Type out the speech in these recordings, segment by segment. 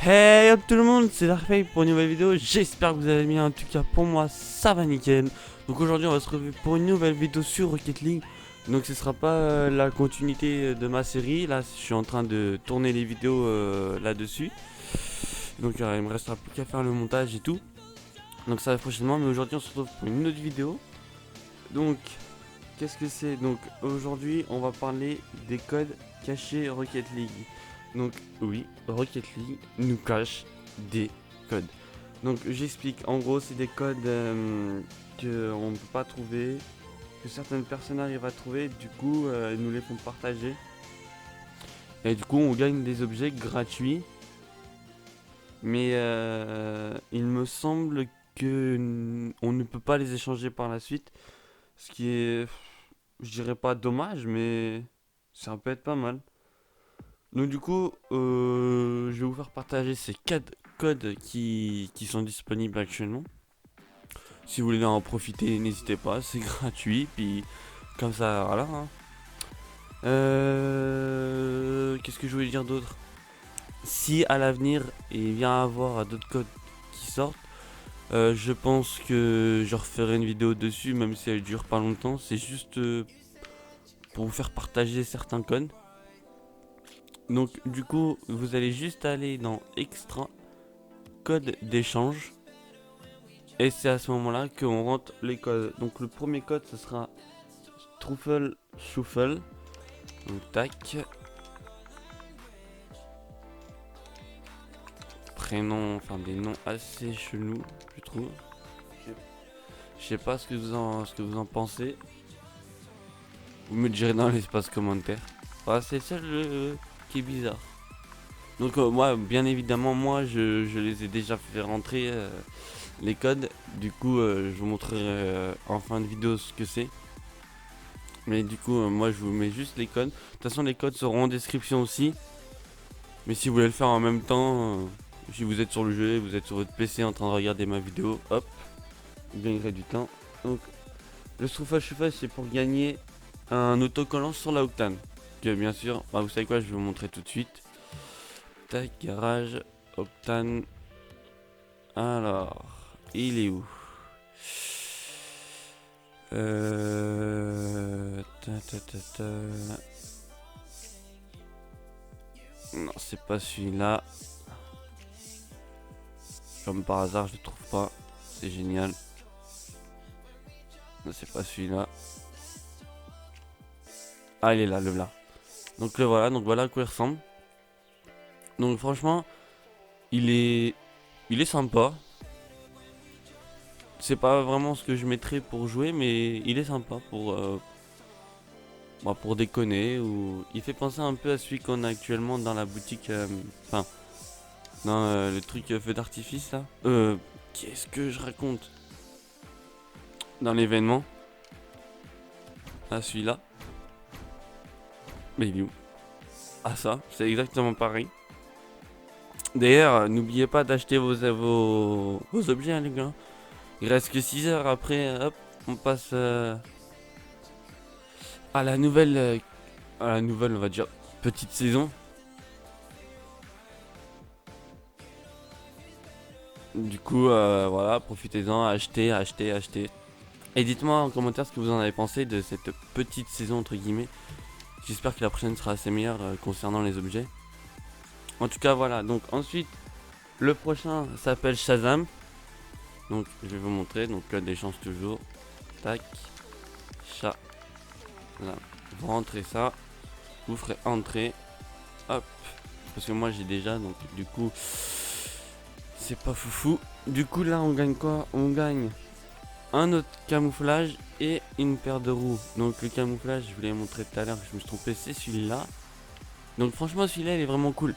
Hey hop tout le monde, c'est Darkfake pour une nouvelle vidéo. J'espère que vous allez bien, en tout cas pour moi ça va nickel. Donc aujourd'hui on va se retrouver pour une nouvelle vidéo sur Rocket League. Donc ce sera pas la continuité de ma série. Là je suis en train de tourner les vidéos là-dessus. Donc il me restera plus qu'à faire le montage et tout. Donc ça va prochainement, mais aujourd'hui on se retrouve pour une autre vidéo. Donc qu'est-ce que c'est? Donc aujourd'hui on va parler des codes cachés Rocket League. Donc oui, Rocket League nous cache des codes. Donc j'explique, en gros c'est des codes que on ne peut pas trouver, que certaines personnes arrivent à trouver, du coup ils nous les font partager. Et du coup on gagne des objets gratuits. Mais il me semble que on ne peut pas les échanger par la suite. Ce qui est, je dirais pas dommage, mais ça peut être pas mal. Donc du coup, je vais vous faire partager ces 4 codes qui sont disponibles actuellement. Si vous voulez en profiter, n'hésitez pas, c'est gratuit. Puis comme ça, voilà. Hein. Qu'est-ce que je voulais dire d'autre? Si à l'avenir il vient à avoir d'autres codes qui sortent, je pense que je referai une vidéo dessus, même si elle dure pas longtemps. C'est juste pour vous faire partager certains codes. Donc du coup, vous allez juste aller dans Extra, code d'échange. Et c'est à ce moment-là qu'on rentre les codes. Donc le premier code, ce sera Truffle Shuffle. Donc tac. Prénom, enfin des noms assez chelous, je trouve. Je sais pas ce que vous en pensez. Vous me direz dans l'espace commentaire. Enfin, c'est ça qui est bizarre. Donc moi, bien évidemment, moi je les ai déjà fait rentrer les codes. Du coup, je vous montrerai en fin de vidéo ce que c'est. Mais du coup, moi je vous mets juste les codes. De toute façon, les codes seront en description aussi. Mais si vous voulez le faire en même temps, si vous êtes sur le jeu, vous êtes sur votre PC en train de regarder ma vidéo, hop, vous gagnerez du temps. Donc, le Struffle Shuffle, c'est pour gagner un autocollant sur la Octane. Que bien sûr, bah, vous savez quoi, je vais vous montrer tout de suite. Tac, garage, Octane. Alors, il est où? Non, c'est pas celui-là. Comme par hasard, je le trouve pas. C'est génial. Non, c'est pas celui-là. Ah, il est là, le là. Donc le voilà, à quoi il ressemble. Donc franchement, il est, il est sympa. C'est pas vraiment ce que je mettrais pour jouer, mais il est sympa pour déconner. Ou il fait penser un peu à celui qu'on a actuellement dans la boutique. Enfin, dans le truc feu d'artifice là. Qu'est-ce que je raconte? Dans l'événement. Ah, celui-là. Mais il est où? Ah, ça, c'est exactement pareil. D'ailleurs, n'oubliez pas d'acheter vos objets, hein, les gars. Il reste que 6 heures après, hop, on passe à la nouvelle, on va dire, petite saison. Du coup, voilà, profitez-en, achetez. Et dites-moi en commentaire ce que vous en avez pensé de cette petite saison, entre guillemets. J'espère que la prochaine sera assez meilleure concernant les objets. En tout cas, voilà, donc ensuite, le prochain s'appelle Shazam. Donc, je vais vous montrer, donc code d'échange toujours. Tac, chat. Là, vous rentrez ça, vous ferez entrer, hop, parce que moi j'ai déjà, donc du coup c'est pas foufou. Du coup là on gagne quoi? On gagne un autre camouflage et une paire de roues. Donc le camouflage, je vous l'ai montré tout à l'heure, je me suis trompé, c'est celui-là. Donc franchement celui-là il est vraiment cool,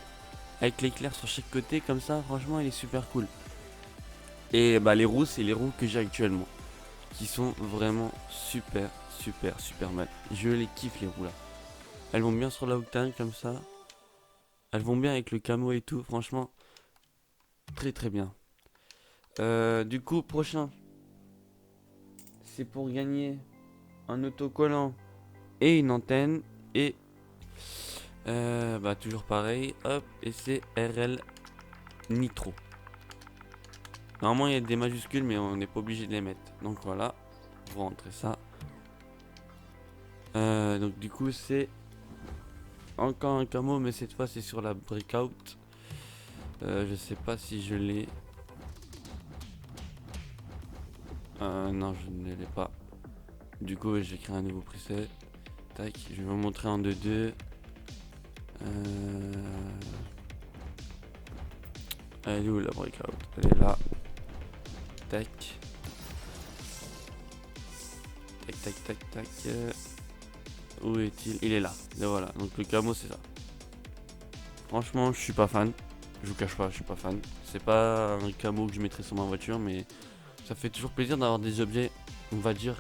avec l'éclair sur chaque côté comme ça, franchement il est super cool. Et bah les roues, c'est les roues que j'ai actuellement, qui sont vraiment super mal. Je les kiffe les roues là. Elles vont bien sur la Octane comme ça. Elles vont bien avec le camo et tout, franchement. Très bien. Du coup, prochain. C'est pour gagner un autocollant et une antenne. Et bah toujours pareil. Hop, et c'est RL Nitro. Normalement il y a des majuscules mais on n'est pas obligé de les mettre. Donc voilà, vous rentrez ça. Donc du coup c'est encore un camo mais cette fois c'est sur la breakout. Je sais pas si je l'ai. Non je ne l'ai pas. Du coup je vais créer un nouveau preset. Tac, je vais vous montrer en 2-2. Elle est où la breakout? Elle est là. Tac. Tac tac tac tac. Où est-il? Il est là. Et voilà, donc le camo c'est ça. Franchement je suis pas fan. Je vous cache pas, je suis pas fan. C'est pas un camo que je mettrais sur ma voiture, mais ça fait toujours plaisir d'avoir des objets, on va dire,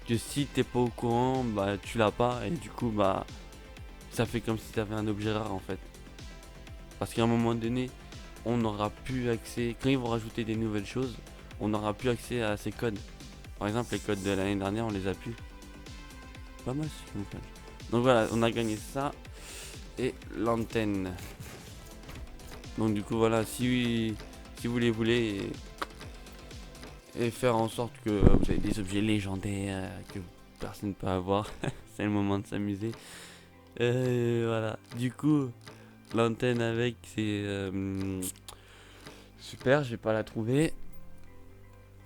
que si t'es pas au courant, bah tu l'as pas, et du coup bah ça fait comme si t'avais un objet rare en fait. Parce qu'à un moment donné, on n'aura plus accès, quand ils vont rajouter des nouvelles choses, on n'aura plus accès à ces codes. Par exemple les codes de l'année dernière on les a plus. Pas mal ce qu'ils nous font. Donc voilà, on a gagné ça et l'antenne. Donc du coup voilà, si vous les voulez et faire en sorte que vous avez des objets légendaires que personne ne peut avoir, c'est le moment de s'amuser. Voilà, du coup l'antenne avec c'est super, je vais pas la trouver.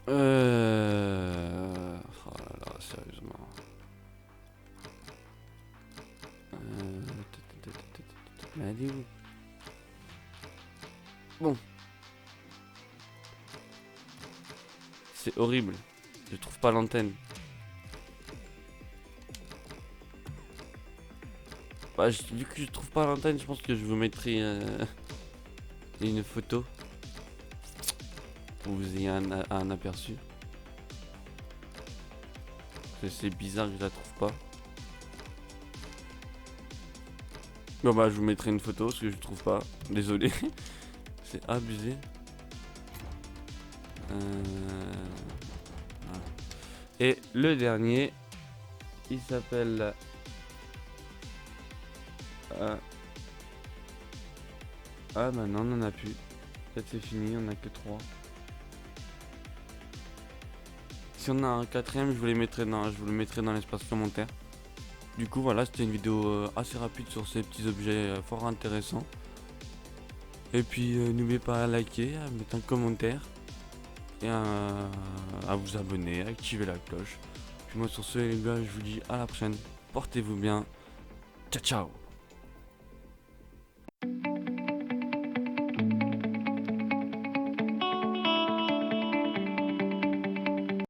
Oh là là, sérieusement. Mais elle est où? Bon. C'est horrible. Je trouve pas l'antenne. Bah, vu que je trouve pas l'antenne, je pense que je vous mettrai une photo. Pour que vous ayez un aperçu. C'est bizarre que je la trouve pas. Bon bah je vous mettrai une photo parce que je trouve pas. Désolé. C'est abusé. Voilà. Et le dernier, il s'appelle ah bah non, on en a plus. Peut-être c'est fini, on a que 3. Si on a un quatrième, je vous le mettrai dans l'espace commentaire. Du coup voilà, c'était une vidéo assez rapide sur ces petits objets fort intéressants. Et puis n'oubliez pas à liker, à mettre un commentaire et à vous abonner, à activer la cloche. Puis moi sur ce les gars, je vous dis à la prochaine. Portez-vous bien. Ciao ciao.